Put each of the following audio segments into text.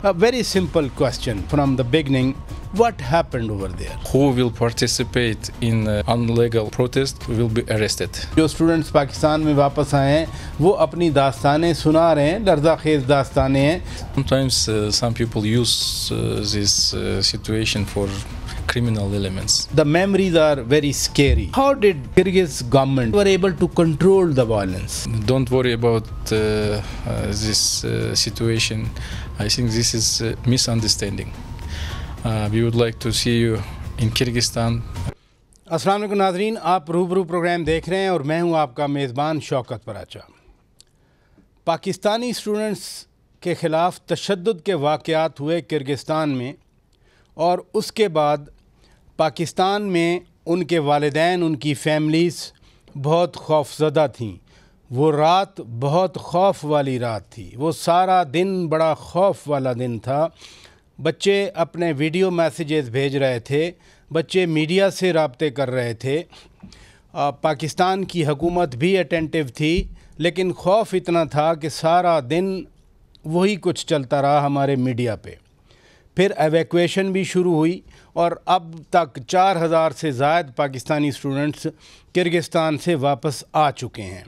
A very simple question from the beginning. What happened over there? Who will participate in unlegal protest will be arrested. جو students Pakistan میں واپس آئے ہیں وہ اپنی داستانیں سنا رہے ہیں، لرزہ خیز داستانیں ہیں. Sometimes some people use this situation for criminal elements. The memories are very scary. How did Kyrgyz government were able to control the violence? Don't worry about this situation. I think this is a misunderstanding. We would like to see you in Kyrgyzstan. السلام علیکم ناظرین، آپ روبرو programme دیکھ رہے ہیں اور میں ہوں آپ کا میزبان شوکت پراچا. پاکستانی اسٹوڈنٹس کے خلاف تشدد کے واقعات ہوئے کرگستان میں، اور اس کے بعد پاکستان میں ان کے والدین، ان کی فیملیز بہت خوف زدہ تھیں. وہ رات بہت خوف والی رات تھی، وہ سارا دن بڑا خوف والا دن تھا. بچے اپنے ویڈیو میسیجز بھیج رہے تھے، بچے میڈیا سے رابطے کر رہے تھے. پاکستان کی حکومت بھی اٹینٹیو تھی، لیکن خوف اتنا تھا کہ سارا دن وہی کچھ چلتا رہا ہمارے میڈیا پہ. پھر ایویکویشن بھی شروع ہوئی اور اب تک 4000 سے زائد پاکستانی اسٹوڈنٹس کرگستان سے واپس آ چکے ہیں.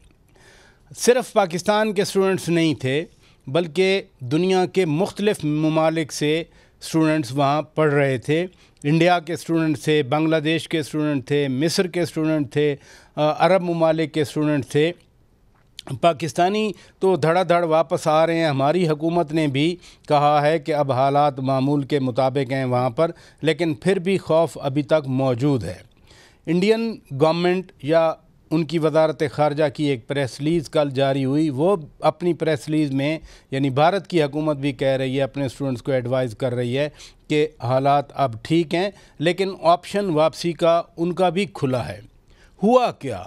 صرف پاکستان کے اسٹوڈنٹس نہیں تھے، بلکہ دنیا کے مختلف ممالک سے اسٹوڈنٹس وہاں پڑھ رہے تھے. انڈیا کے اسٹوڈنٹ تھے، بنگلہ دیش کے اسٹوڈنٹ تھے، مصر کے اسٹوڈنٹ تھے، عرب ممالک کے اسٹوڈنٹ تھے. پاکستانی تو دھڑا دھڑ واپس آ رہے ہیں. ہماری حکومت نے بھی کہا ہے کہ اب حالات معمول کے مطابق ہیں وہاں پر، لیکن پھر بھی خوف ابھی تک موجود ہے. انڈین گورنمنٹ یا ان کی وزارت خارجہ کی ایک پریس ریلیز کل جاری ہوئی. وہ اپنی پریس ریلیز میں، یعنی بھارت کی حکومت بھی کہہ رہی ہے، اپنے اسٹوڈنٹس کو ایڈوائز کر رہی ہے کہ حالات اب ٹھیک ہیں، لیکن آپشن واپسی کا ان کا بھی کھلا ہے. ہوا کیا؟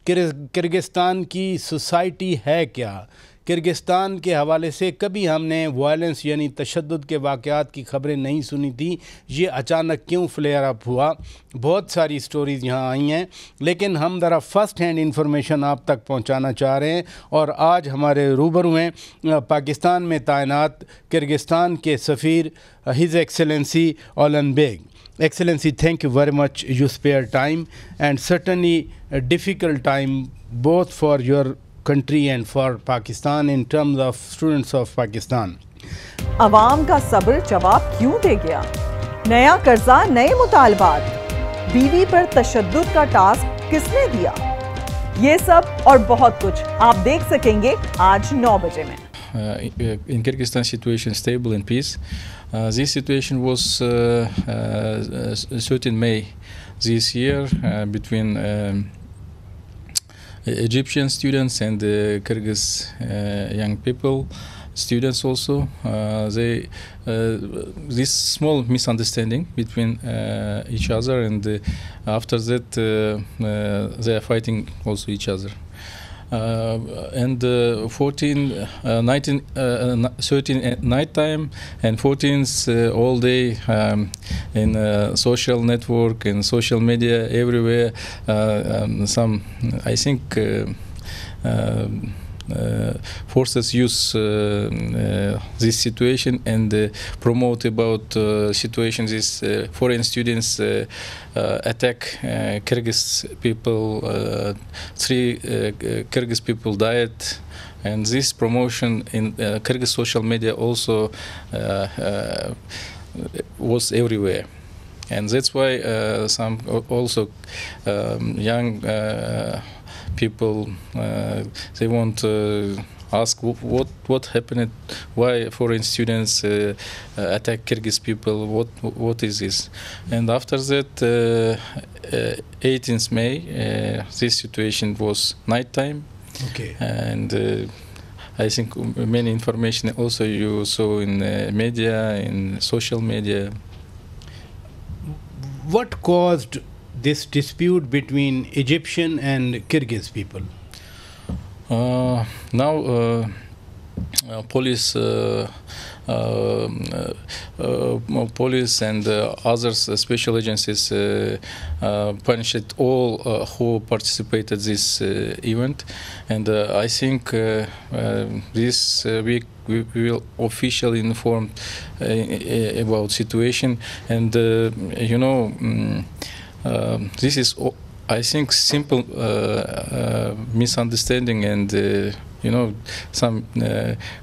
کرگستان کی سوسائٹی ہے کیا؟ کرگستان کے حوالے سے کبھی ہم نے وائلنس یعنی تشدد کے واقعات کی خبریں نہیں سنی تھی. یہ اچانک کیوں فلیئر اپ ہوا؟ بہت ساری سٹوریز یہاں آئی ہیں، لیکن ہم ذرا فرسٹ ہینڈ انفارمیشن آپ تک پہنچانا چاہ رہے ہیں. اور آج ہمارے روبرو ہیں پاکستان میں تعینات کرگستان کے سفیر ہز ایکسلنسی اولن بیگ. Excellency, thank you very much. You spare time and certainly a difficult time both for your country and for Pakistan in terms of students of Pakistan. عوام کا صبر جواب کیوں دے گیا؟ نیا قرضہ، نئے مطالبات، بیوی پر تشدد کا ٹاسک کس نے دیا؟ یہ سب اور بہت کچھ آپ دیکھ سکیں گے آج 9 بجے میں. In Kyrgyzstan situation stable and peace. This situation was 13 May this year between Egyptian students and Kyrgyz young people, students also. This small misunderstanding between each other, and after that they are fighting also each other. And 13 at night time and 14th all day in social network and social media everywhere. Some, I think, forces use this situation and promote about situations. These foreign students attack Kyrgyz people. 3 Kyrgyz people died, and this promotion in Kyrgyz social media also was everywhere. And that's why some also young people they want to ask what happened, why foreign students attack Kyrgyz people, what is this? And after that 18th May this situation was night time. Okay. And I think many information also you saw in media, in social media. What caused this dispute between Egyptian and Kyrgyz people? Now police police and other special agencies punished all who participated this event, and I think this week we will officially inform about situation, and this is I think simple misunderstanding, and some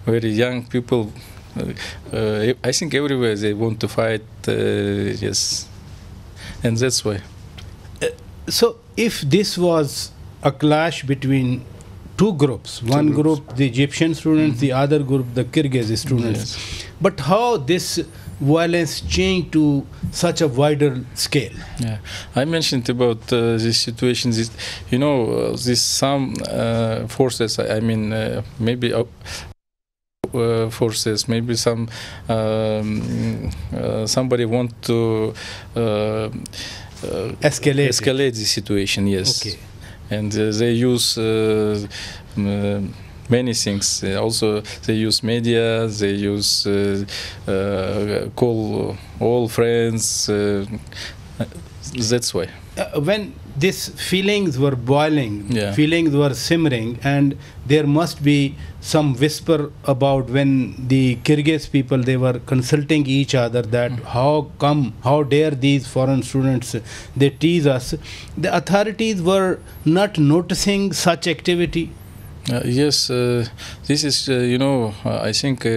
very young people. I think everywhere they want to fight, yes, and that's why. So, if this was a clash between two groups, one group the Egyptian students, the other group the Kyrgyz students, Yes. but how this violence changed to such a wider scale? Yeah, I mentioned about this situation. This, this some forces. I mean, maybe. Forces, maybe some somebody want to escalate the situation, yes. Okay. And they use many things. Also, they use media. They use call all friends. That's why. When these feelings were boiling, Yeah. feelings were simmering, and there must be some whisper about when the Kyrgyz people, they were consulting each other that how dare these foreign students, they tease us. The authorities were not noticing such activity. Yes, this is, I think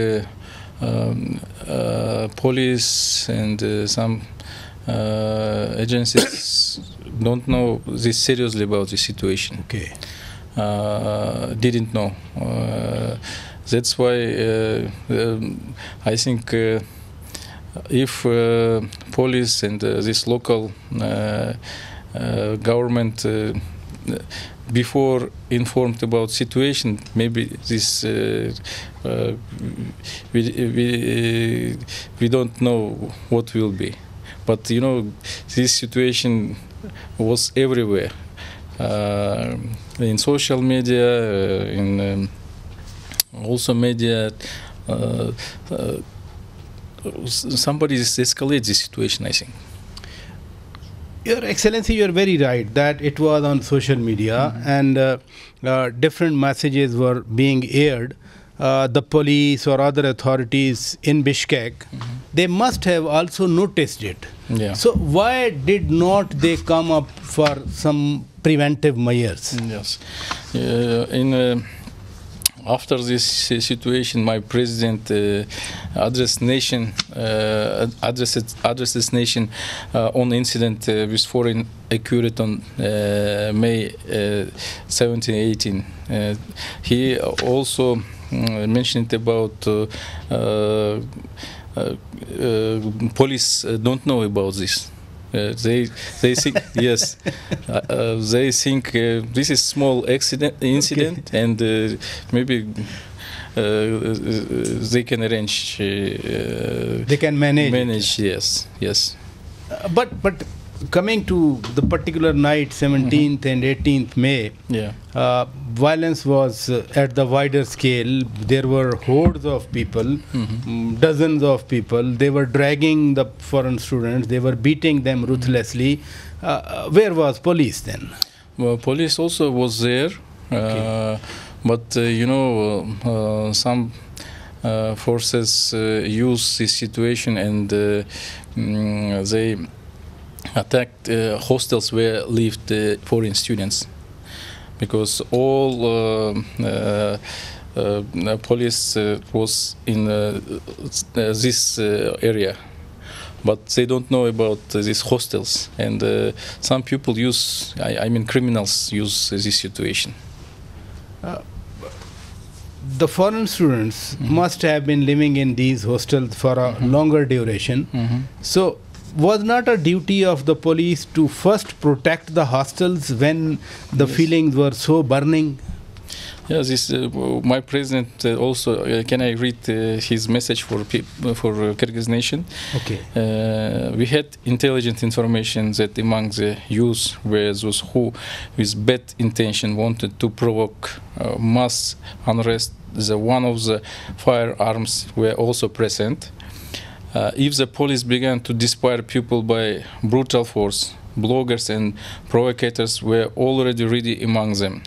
police and some agencies don't know this seriously about the situation. Okay. Didn't know. That's why I think if police and this local government before informed about situation, maybe this we don't know what will be. But this situation was everywhere, in social media, in also media. Somebody escalated this situation, I think. Your Excellency, you are very right that it was on social media, and different messages were being aired. The police or other authorities in Bishkek, they must have also noticed it. Yeah. So why did not they come up for some preventive measures? Yes. After this situation, my president addressed this nation on incident with foreign accurate on May 17, 18. He also mentioned about police don't know about this. They think yes, they think this is small incident, okay. And maybe they can arrange. They can manage. Yes. But coming to the particular night, 17th and 18th May, yeah. Violence was at the wider scale. There were hordes of people, dozens of people. They were dragging the foreign students. They were beating them ruthlessly. Where was police then? Well, police also was there, okay. But some forces use this situation, and they attacked hostels where lived foreign students, because all police was in this area, but they don't know about these hostels, and some people use, I mean criminals use this situation. The foreign students must have been living in these hostels for a longer duration. So was not a duty of the police to first protect the hostels when the feelings were so burning? Yeah, this my president also. Can I read his message for Kyrgyz nation? Okay. We had intelligent information that among the youth were those who, with bad intention, wanted to provoke mass unrest. One of the firearms were also present. If the police began to disperse people by brutal force, bloggers and provocators were already ready among them,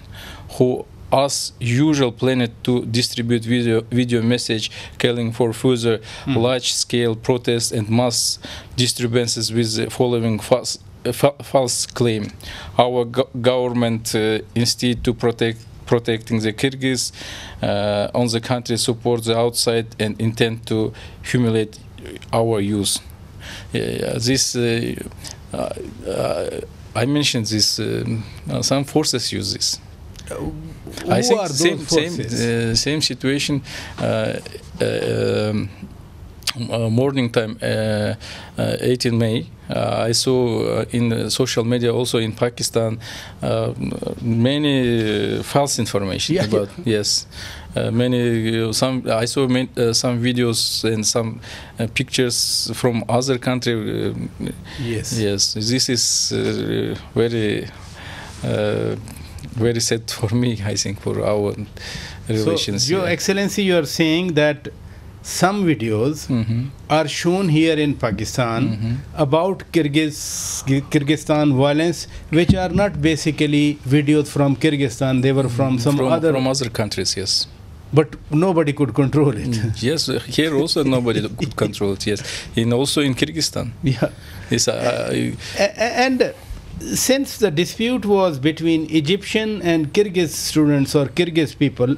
who as usual planned to distribute video message calling for further large-scale protests and mass disturbances with the following false claim. Our government, instead to protecting the Kyrgyz, on the country support the outside and intend to humiliate our youth. This I mentioned this. Some forces use this. I think are those forces? Same situation. Morning time, 18 May. I saw in social media, also in Pakistan, many false information about yes. I saw some videos and some pictures from other country. Yes. This is very sad for me, I think, for our relations. So, Your Excellency, you are saying that some videos are shown here in Pakistan about Kyrgyzstan violence, which are not basically videos from Kyrgyzstan. They were from some from other countries. Yes. But nobody could control it. Yes, here also nobody could control it. Yes, and also in Kyrgyzstan. Yeah. Yes, and since the dispute was between Egyptian and Kyrgyz students or Kyrgyz people,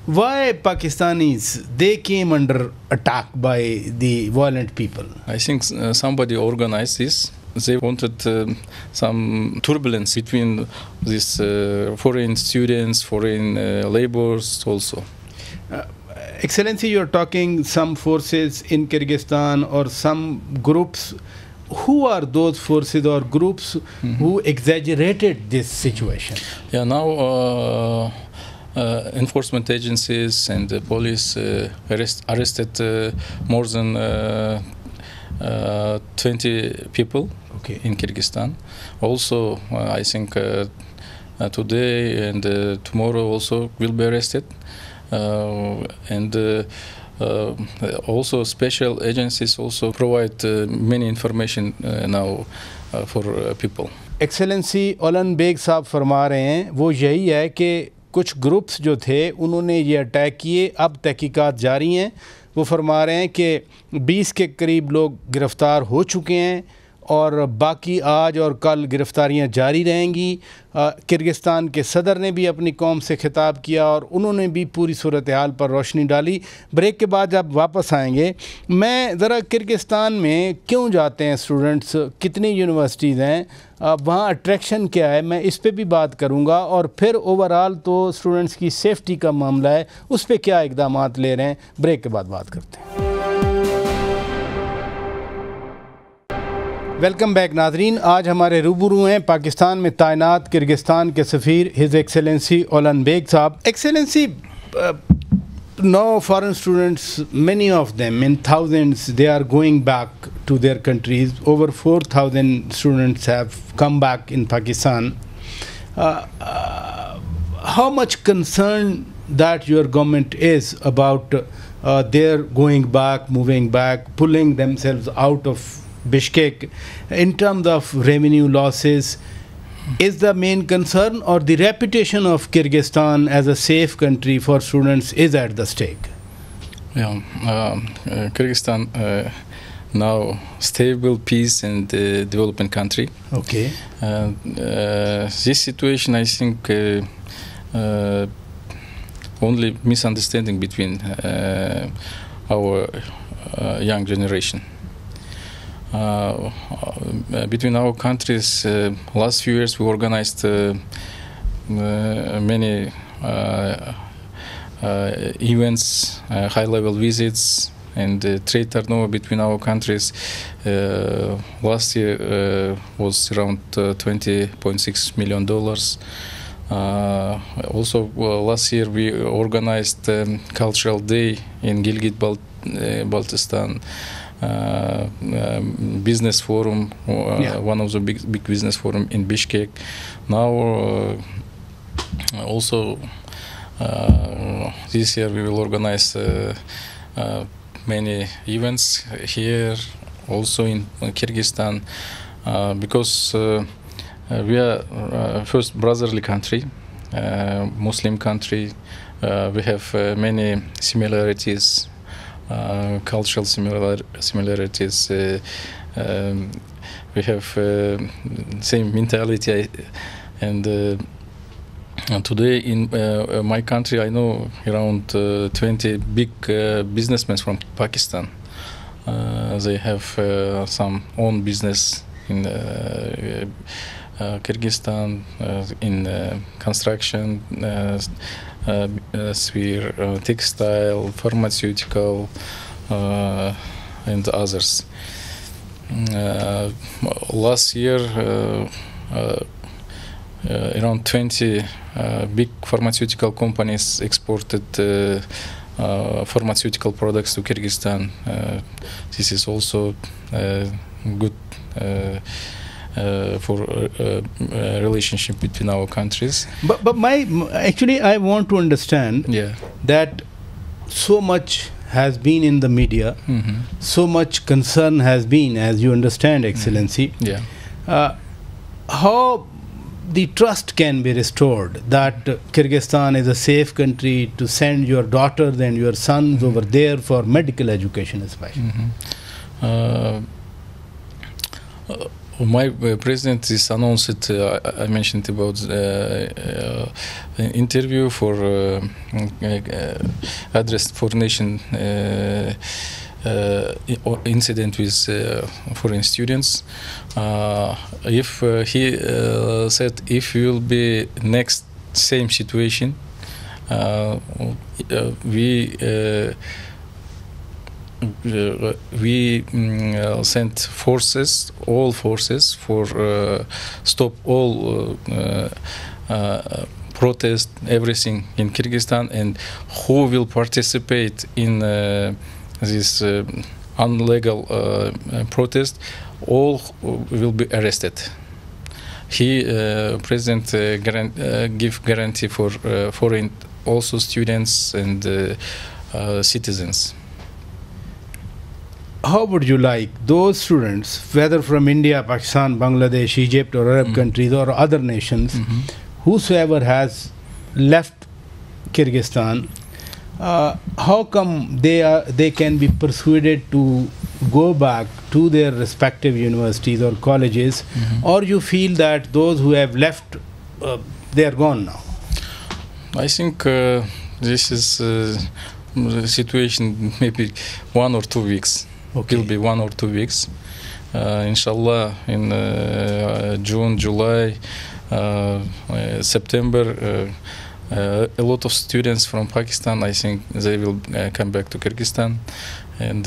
why Pakistanis, they came under attack by the violent people? I think somebody organized this. They wanted some turbulence between these foreign students, foreign laborers also. Excellency, you are talking some forces in Kyrgyzstan or some groups. Who are those forces or groups who exaggerated this situation? Yeah, now enforcement agencies and the police arrested more than 20 people in Kyrgyzstan. Also, I think today and tomorrow also will be arrested. Also special agencies also provide many information now for people. Excellency Olan Beg साहब फरमा रहे हैं वो यही है कि कुछ groups जो थे उन्होंने ये अटैक किए, अब तहकीकात जारी हैं। वो फरमा रहे हैं कि 20 के करीब लोग गिरफ़्तार हो चुके हैं और बाकी आज और कल गिरफ़्तारियाँ जारी रहेंगी। किर्गिस्तान के सदर ने भी अपनी कौम से खिताब किया और उन्होंने भी पूरी सूरत हाल पर रोशनी डाली। ब्रेक के बाद जब वापस आएंगे, मैं ज़रा किर्गिस्तान में क्यों जाते हैं स्टूडेंट्स, कितनी यूनिवर्सिटीज़ हैं, वहाँ अट्रैक्शन क्या है, मैं इस पे भी बात करूँगा। और फिर ओवरऑल तो स्टूडेंट्स की सेफ्टी का मामला है, उस पर क्या इक़दामात ले रहे हैं, ब्रेक के बाद बात करते हैं। वेलकम बैक नाजरीन, आज हमारे रूबरू हैं पाकिस्तान में तैनात किर्गिस्तान के सफ़ीर हिज एक्सेलेंसी ओलन बेग साहब। Excellency, now foreign students, many of them in thousands, they are going back to their countries. Over 4,000 students have come back in Pakistan. How much concerned that your government is about their going back, moving back, pulling themselves out of Bishkek in terms of revenue losses? Is the main concern, or the reputation of Kyrgyzstan as a safe country for students is at the stake? Yeah, Kyrgyzstan now stable, peace and developing country. Okay. This situation, I think, only misunderstanding between our young generation. Between our countries, last few years we organized many events, high-level visits, and trade turnover between our countries last year was around $20.6 million. Also, last year we organized Cultural Day in Gilgit-Baltistan. Business forum, one of the big business forum in Bishkek. Now, also this year we will organize many events here, also in Kyrgyzstan, because we are first brotherly country, Muslim country. We have many similarities. Cultural similarities. We have same mentality, and today in my country, I know around 20 big businessmen from Pakistan. They have some own business in Kyrgyzstan, in construction sphere, textile, pharmaceutical, and others. Last year, around 20 big pharmaceutical companies exported pharmaceutical products to Kyrgyzstan. This is also good for relationship between our countries. But actually I want to understand that so much has been in the media, so much concern has been, as you understand, Excellency. How the trust can be restored that Kyrgyzstan is a safe country to send your daughters and your sons over there for medical education especially? My president is announced, I mentioned about an interview for address for nation incident with foreign students. If he said if will be next same situation, we sent forces, all forces, for stop all protest, everything in Kyrgyzstan, and who will participate in this unlegal protest, all will be arrested. He, President, give guarantee for foreign also students and citizens. How would you like those students, whether from India, Pakistan, Bangladesh, Egypt, or Arab countries, or other nations, whosoever has left Kyrgyzstan, how come they can be persuaded to go back to their respective universities or colleges, or you feel that those who have left, they are gone now? I think this is the situation maybe 1 or 2 weeks. Okay. Will be 1 or 2 weeks. Inshallah, in June, July, September, a lot of students from Pakistan, I think they will come back to Kyrgyzstan, and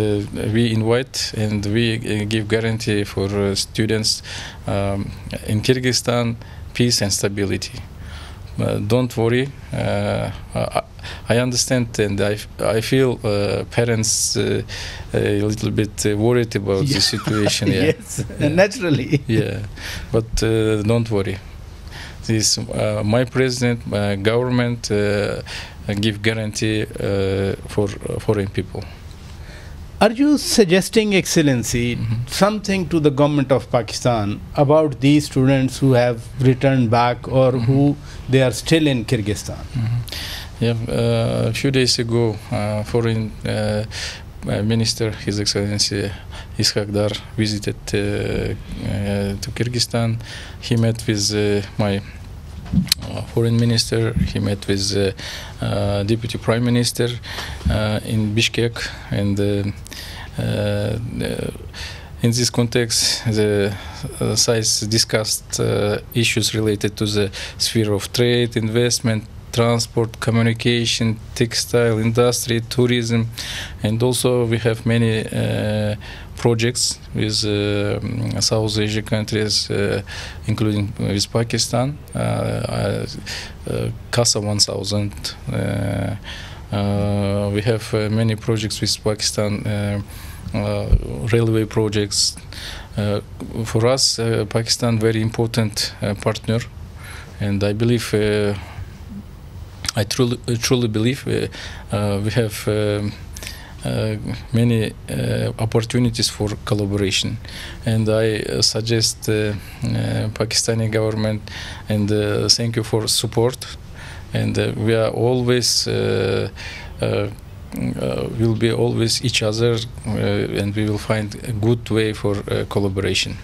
we invite and we give guarantee for students in Kyrgyzstan peace and stability. Don't worry. I understand, and I feel parents a little bit worried about the situation. Yes, naturally. But don't worry. This my president, my government give guarantee for foreign people. Are you suggesting, Excellency, something to the government of Pakistan about these students who have returned back or who they are still in Kyrgyzstan? A few days ago, foreign minister, His Excellency Ishak Dar, visited to Kyrgyzstan. He met with my foreign minister. He met with deputy prime minister in Bishkek, and in this context, the sides discussed issues related to the sphere of trade, investment, transport, communication, textile industry, tourism, and also we have many projects with South Asia countries, including with Pakistan, CASA 1000. We have many projects with Pakistan, railway projects. For us, Pakistan very important partner, and I believe, I truly believe we have many opportunities for collaboration, and I suggest Pakistani government, and thank you for support, and we are always will be always each other, and we will find a good way for collaboration.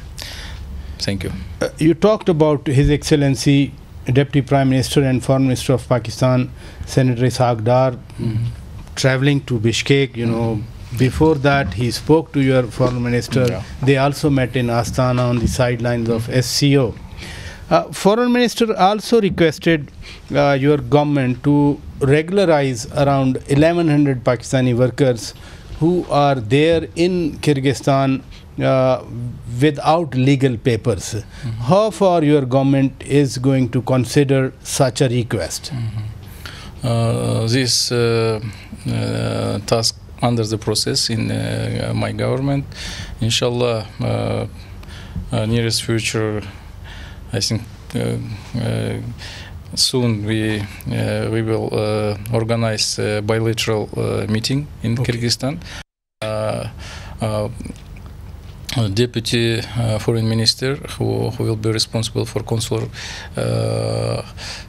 Thank you. You talked about His Excellency Deputy Prime Minister and Foreign Minister of Pakistan, Senator Ishaq Dar, traveling to Bishkek. You know, before that he spoke to your Foreign Minister. Yeah. They also met in Astana on the sidelines of SCO. Foreign Minister also requested your government to regularize around 1100 Pakistani workers who are there in Kyrgyzstan without legal papers. How far your government is going to consider such a request? This task under the process in my government. Inshallah, nearest future, I think soon we will organize a bilateral meeting in Kyrgyzstan. Deputy Foreign Minister, who will be responsible for consular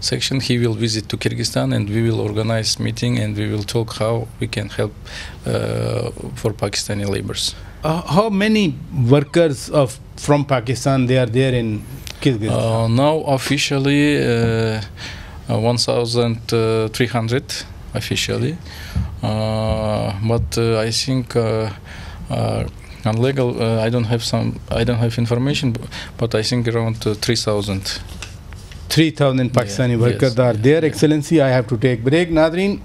section, he will visit to Kyrgyzstan, and we will organize meeting, and we will talk how we can help for Pakistani laborers. How many workers from Pakistan they are there in Kyrgyzstan? Now officially 1,300 officially, but I think on legal, I don't have information, but I think around 3,000. 3,000 Pakistani workers are there. Excellency, I have to take break. Nadreen,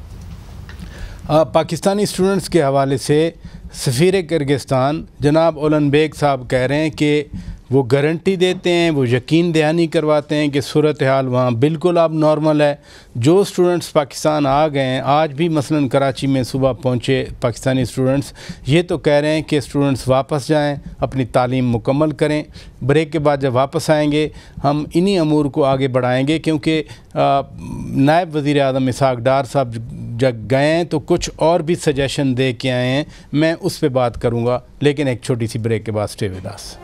Pakistani students के हवाले से सफ़ीर Kyrgyzstan जनाब ओलन bag साहब कह रहे हैं कि वो गारंटी देते हैं, वो यकीन दहानी करवाते हैं कि सूरत हाल वहाँ बिल्कुल अब नॉर्मल है. जो स्टूडेंट्स पाकिस्तान आ गए हैं, आज भी मसलन कराची में सुबह पहुँचे पाकिस्तानी स्टूडेंट्स, ये तो कह रहे हैं कि स्टूडेंट्स वापस जाएं, अपनी तालीम मुकम्मल करें. ब्रेक के बाद जब वापस आएंगे हम इन्हीं अमूर को आगे बढ़ाएंगे, क्योंकि नायब वज़ीर आज़म इसहाक़ डार साहब जब गए हैं तो कुछ और भी सजेशन दे के आए हैं, मैं उस पर बात करूँगा, लेकिन एक छोटी सी ब्रेक के बाद stay with us.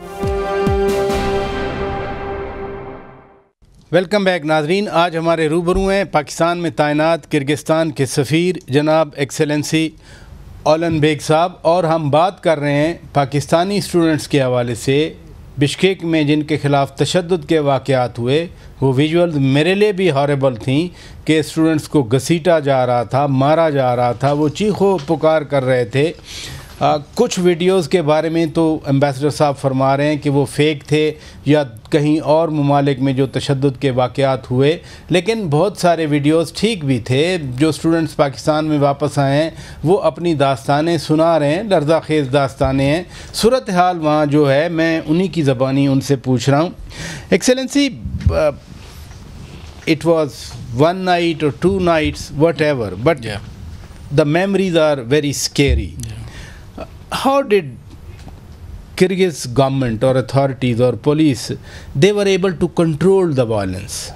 Welcome back नाजरीन. आज हमारे रूबरू हैं पाकिस्तान में तैनात किर्गिस्तान के सफ़ीर जनाब एक्सेलेंसी ओलन बेग साहब, और हम बात कर रहे हैं पाकिस्तानी स्टूडेंट्स के हवाले से बिश्केक में जिनके ख़िलाफ़ तशद्दुद के वाक़यात हुए. वो विजुअल्स मेरे लिए भी हॉरेबल थी कि स्टूडेंट्स को घसीटा जा रहा था, मारा जा रहा था, वो चीखो पुकार कर रहे थे. कुछ वीडियोस के बारे में तो एम्बेसडर साहब फरमा रहे हैं कि वो फेक थे या कहीं और ममालिक में जो तशद्दुद के वाक़यात हुए, लेकिन बहुत सारे वीडियोस ठीक भी थे. जो स्टूडेंट्स पाकिस्तान में वापस आए हैं वो अपनी दास्तानें सुना रहे हैं, लर्ज़ाखेज़ दास्तानें हैं. सूरत हाल वहाँ जो है मैं उन्हीं की ज़बानी उनसे पूछ रहा हूँ. Excellency, it was one night or two nights, whatever, but the memories are very scary. How did Kyrgyz government or authorities or police, they were able to control the violence?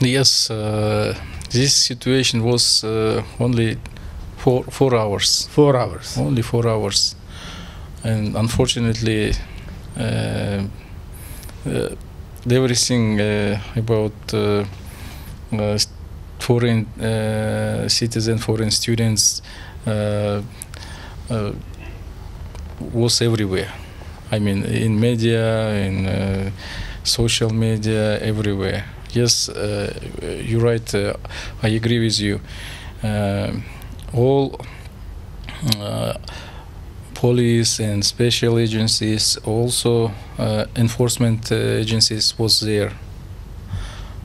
Yes, this situation was only 4 hours. 4 hours. Only 4 hours. And unfortunately, everything about foreign citizens, foreign students was everywhere. I mean, in media, in social media, everywhere. Yes, you're right. I agree with you. All police and special agencies, also enforcement agencies was there.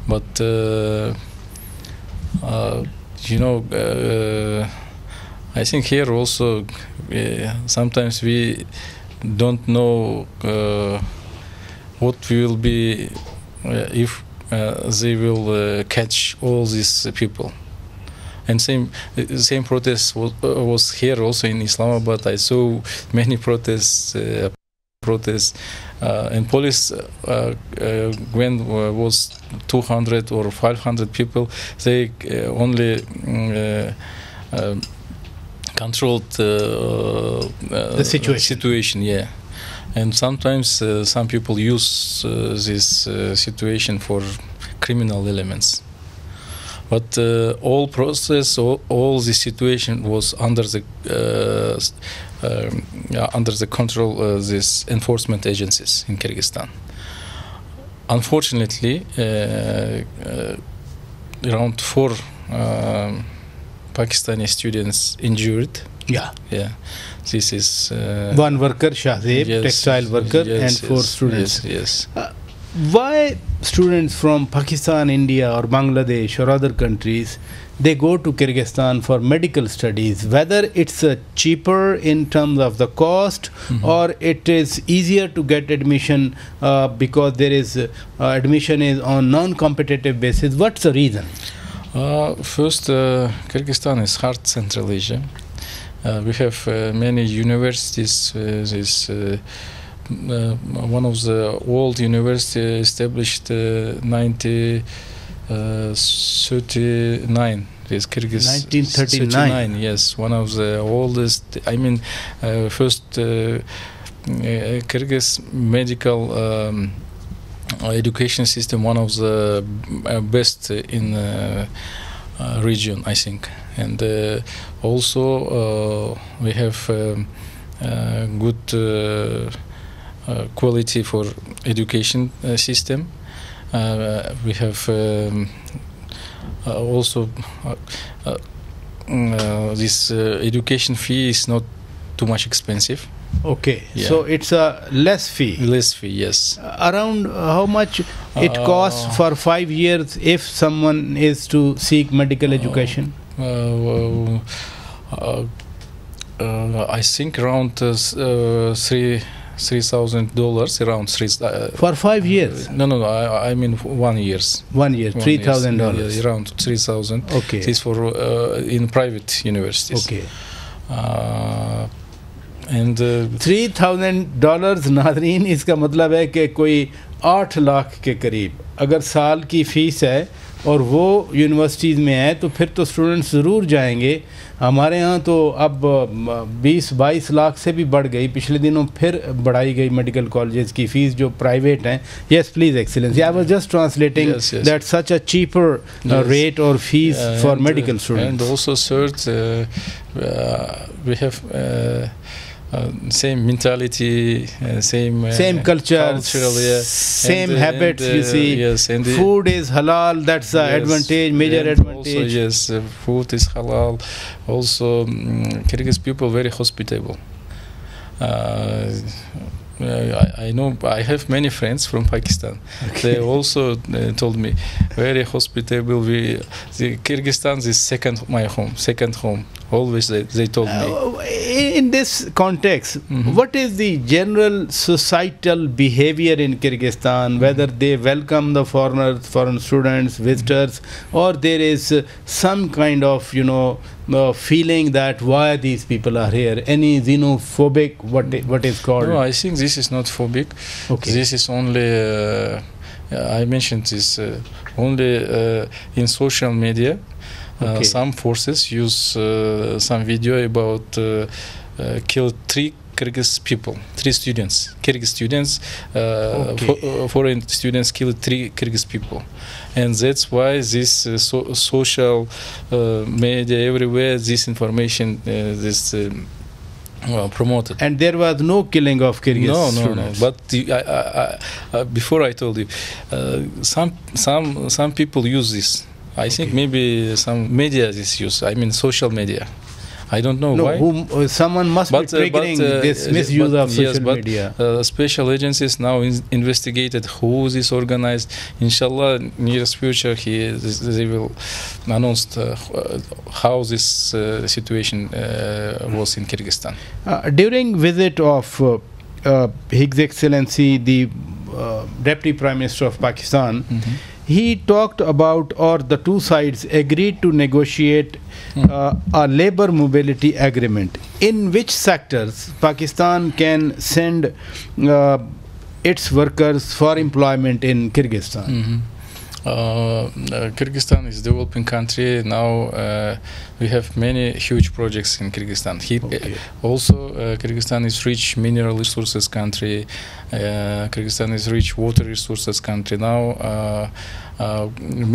But you know, I think here also sometimes we don't know what will be if they will catch all these people. And same protest was here also in Islamabad. I saw many protests, and police when was 200 or 500 people, they only controlled the situation. Yeah, and sometimes some people use this situation for criminal elements. But all process, all the situation was under the control of these enforcement agencies in Kyrgyzstan. Unfortunately, around 4 Pakistani students injured. Yeah. This is one worker, Shahzeb, yes, textile worker, yes, and 4 students. Yes. Why students from Pakistan, India, or Bangladesh or other countries, they go to Kyrgyzstan for medical studies? Whether it's cheaper in terms of the cost, or it is easier to get admission because there is admission is on non-competitive basis. What's the reason? First, Kyrgyzstan is heart Central Asia. We have many universities. One of the old university established 1939. This Kyrgyz 1939. Yes, one of the oldest. I mean, first Kyrgyz medical education system, one of the best in region, I think. And also we have good quality for education system. We have also this education fee is not too much expensive. Okay, so it's a less fee. Less fee, yes. Around how much it costs for 5 years if someone is to seek medical education? I think around $3,000, around for 5 years. No. I mean 1 year. 1 year, $3,000. Around 3,000. Okay. This for in private universities. Okay. And $3,000 नाज़रीन, इसका मतलब है कि कोई 8 लाख के करीब अगर साल की फ़ीस है और वो यूनिवर्सिटीज़ में है तो फिर तो स्टूडेंट्स ज़रूर जाएंगे. हमारे यहाँ तो अब 20-22 लाख से भी बढ़ गई. पिछले दिनों फिर बढ़ाई गई मेडिकल कॉलेजेस की फ़ीस जो प्राइवेट हैं. Yes, please, Excellency. I was just translating that such a cheaper rate or fees for medical students. And also, third, we have same mentality, same culture, same habits. You see, yes, and food is halal. That's the advantage, major advantage. Also, yes, food is halal. Also, Kyrgyz people very hospitable. I know I have many friends from Pakistan. Okay. They also told me very hospitable. The Kyrgyzstan is second home. Always they told me. In this context, what is the general societal behavior in Kyrgyzstan? Whether they welcome the foreigners, foreign students, visitors, or there is some kind of feeling that why these people are here? Any xenophobic? What is called? No, I think this is not phobic. Okay. This is only. I mentioned this only in social media. Okay. Some forces use some video about killed 3 Kyrgyz people, 3 students, Kyrgyz students, foreign students killed 3 Kyrgyz people, and that's why this social media everywhere this information promoted. And there was no killing of Kyrgyz students. No. But before I told you, some people use this. I think maybe some media is used. I mean social media. I don't know No, why. someone must be triggering this misuse of social media. Special agencies now investigated who this organized. Inshallah, nearest future, they will announce how this situation was in Kyrgyzstan. During visit of His Excellency, the Deputy Prime Minister of Pakistan, he talked about, or the two sides agreed to negotiate a labor mobility agreement. In which sectors Pakistan can send its workers for employment in Kyrgyzstan? Kyrgyzstan is a developing country now. We have many huge projects in Kyrgyzstan. Also, Kyrgyzstan is rich mineral resources country. Kyrgyzstan is rich water resources country. Now,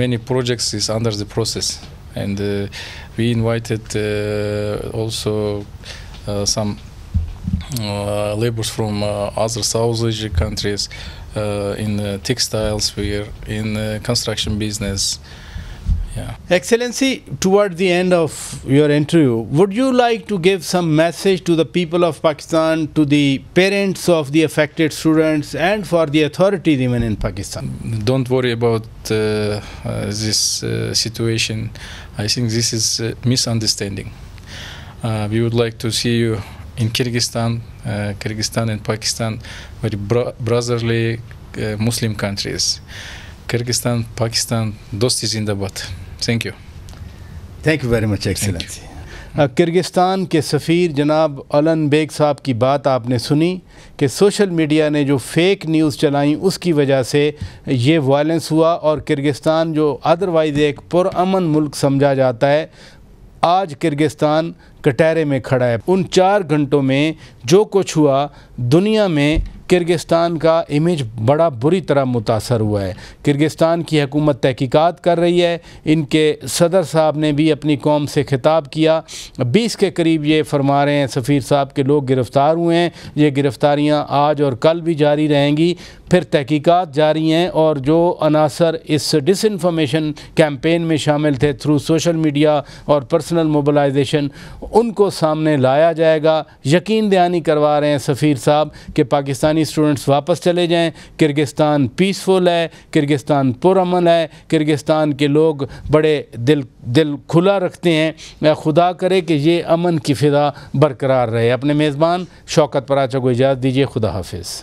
many projects is under the process, and we invited also some laborers from other South Asian countries. In textiles, in construction business. Yeah. Excellency, toward the end of your interview, would you like to give some message to the people of Pakistan, to the parents of the affected students, and for the authorities even in Pakistan? Don't worry about this situation. I think this is a misunderstanding. We would like to see you in Kyrgyzstan. Kyrgyzstan and Pakistan, very brotherly Muslim countries. Kyrgyzstan, Pakistan, dosti zindabad. Thank you. Thank you very much, Excellency. Kyrgyzstan کے سفیر جناب علن bag صاحب کی بات آپ نے سنی کہ social media نے جو فیک نیوز چلائیں اس کی وجہ سے یہ وائلنس ہوا، اور کرگستان جو ادروائز ایک پرامن ملک سمجھا جاتا ہے، آج کرگستان کٹہرے میں کھڑا ہے۔ ان 4 گھنٹوں میں جو کچھ ہوا، دنیا میں کرگستان کا امیج بڑا بری طرح متاثر ہوا ہے۔ کرگستان کی حکومت تحقیقات کر رہی ہے، ان کے صدر صاحب نے بھی اپنی قوم سے خطاب کیا، 20 کے قریب یہ فرما رہے ہیں سفیر صاحب کے لوگ گرفتار ہوئے ہیں، یہ گرفتاریاں آج اور کل بھی جاری رہیں گی، پھر تحقیقات جاری ہیں، اور جو عناصر اس ڈس انفارمیشن کیمپین میں شامل تھے تھرو سوشل میڈیا اور پرسنل موبلائزیشن، ان کو سامنے لایا جائے گا۔ یقین دہانی کروا رہے ہیں سفیر صاحب کہ پاکستانی اسٹوڈنٹس واپس چلے جائیں، کرگستان پیسفل ہے، کرگستان پرامن ہے، کرگستان کے لوگ بڑے دل کھلا رکھتے ہیں۔ خدا کرے کہ یہ امن کی فضا برقرار رہے۔ اپنے میزبان شوکت پراچا کو اجازت دیجیے، خدا حافظ۔